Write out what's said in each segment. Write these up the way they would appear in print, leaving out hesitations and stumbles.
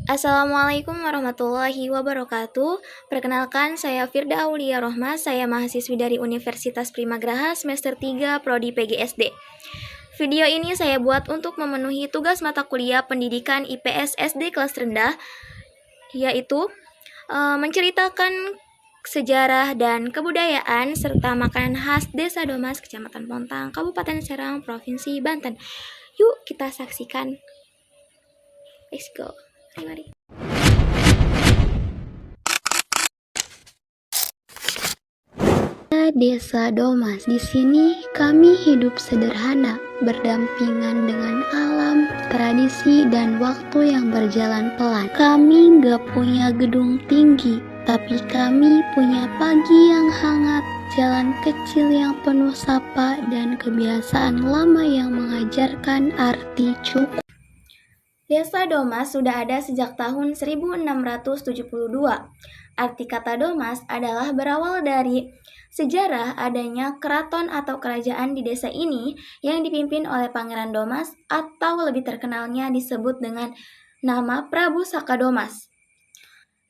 Assalamualaikum warahmatullahi wabarakatuh. Perkenalkan, saya Firda Aulia Rohma. Saya mahasiswi dari Universitas Primagraha semester 3 Prodi PGSD. Video ini saya buat untuk memenuhi tugas mata kuliah pendidikan IPS SD kelas rendah, yaitu menceritakan sejarah dan kebudayaan serta makanan khas Desa Domas, Kecamatan Pontang, Kabupaten Serang, Provinsi Banten. Yuk kita saksikan. Let's go. Mari. Desa Domas. Di sini kami hidup sederhana, berdampingan dengan alam, tradisi, dan waktu yang berjalan pelan. Kami gak punya gedung tinggi, tapi kami punya pagi yang hangat, jalan kecil yang penuh sapa, dan kebiasaan lama yang mengajarkan arti cukup. Desa Domas sudah ada sejak tahun 1672. Arti kata Domas adalah berawal dari sejarah adanya keraton atau kerajaan di desa ini yang dipimpin oleh Pangeran Domas atau lebih terkenalnya disebut dengan nama Prabu Sakadomas.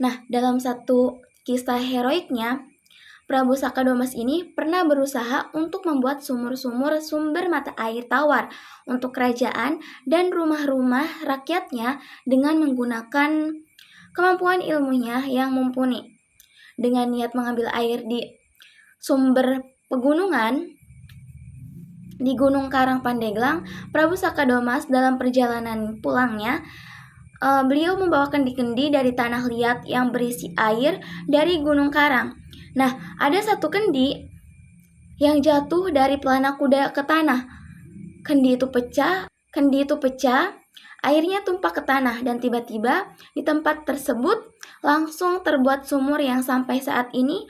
Nah, dalam satu kisah heroiknya, Prabu Sakadomas ini pernah berusaha untuk membuat sumber mata air tawar untuk kerajaan dan rumah-rumah rakyatnya dengan menggunakan kemampuan ilmunya yang mumpuni. Dengan niat mengambil air di sumber pegunungan di Gunung Karang Pandeglang, Prabu Sakadomas dalam perjalanan pulangnya beliau membawa kendi-kendi dari tanah liat yang berisi air dari Gunung Karang. Nah, ada satu kendi yang jatuh dari pelana kuda ke tanah. Kendi itu pecah, airnya tumpah ke tanah dan tiba-tiba di tempat tersebut langsung terbuat sumur yang sampai saat ini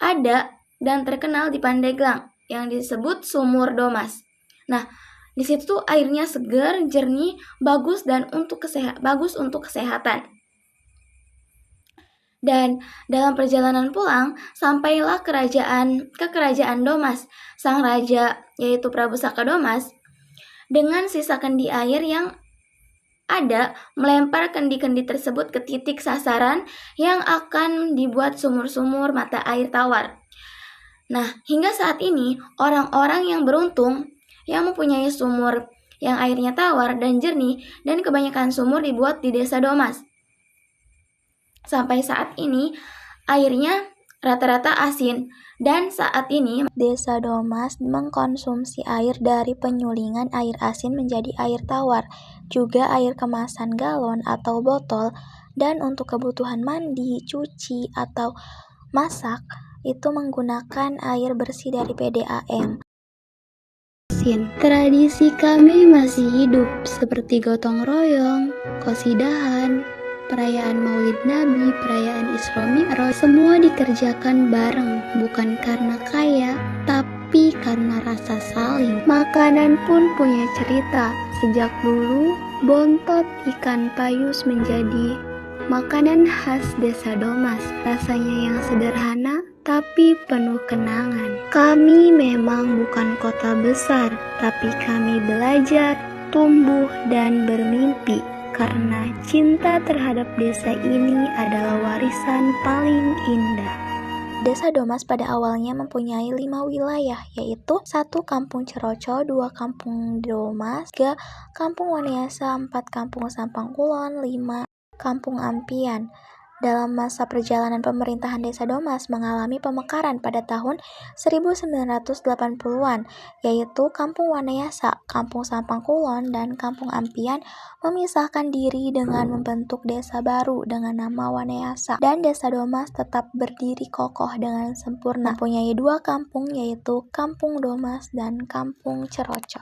ada dan terkenal di Pandeglang yang disebut Sumur Domas. Nah, di situ tuh airnya segar, jernih, bagus untuk kesehatan. Dan dalam perjalanan pulang, sampailah ke kerajaan Domas. Sang raja, yaitu Prabu Sakadomas, dengan sisa kendi air yang ada, melempar kendi-kendi tersebut ke titik sasaran yang akan dibuat sumur-sumur mata air tawar. Nah, hingga saat ini, orang-orang yang beruntung, yang mempunyai sumur yang airnya tawar dan jernih, dan kebanyakan sumur dibuat di Desa Domas. Sampai saat ini airnya rata-rata asin dan saat ini Desa Domas mengkonsumsi air dari penyulingan air asin menjadi air tawar, juga air kemasan galon atau botol, dan untuk kebutuhan mandi, cuci, atau masak itu menggunakan air bersih dari PDAM. Tradisi kami masih hidup seperti gotong royong, qosidahan, perayaan Maulid Nabi, perayaan Isra Mi'raj, semua dikerjakan bareng, bukan karena kaya, tapi karena rasa saling. Makanan pun punya cerita. Sejak dulu, bontot ikan payus menjadi makanan khas Desa Domas. Rasanya yang sederhana, tapi penuh kenangan. Kami memang bukan kota besar, tapi kami belajar, tumbuh, dan bermimpi. Karena cinta terhadap desa ini adalah warisan paling indah. Desa Domas pada awalnya mempunyai 5 wilayah, yaitu 1 Kampung Ceroco, 2 Kampung Domas, 3 Kampung Wanayasa, 4 Kampung Sampang Kulon, 5 Kampung Ampian. Dalam masa perjalanan pemerintahan Desa Domas mengalami pemekaran pada tahun 1980-an, yaitu Kampung Wanayasa, Kampung Sampang Kulon, dan Kampung Ampian memisahkan diri dengan membentuk desa baru dengan nama Wanayasa, dan Desa Domas tetap berdiri kokoh dengan sempurna, mempunyai 2 kampung, yaitu Kampung Domas dan Kampung Ceroco.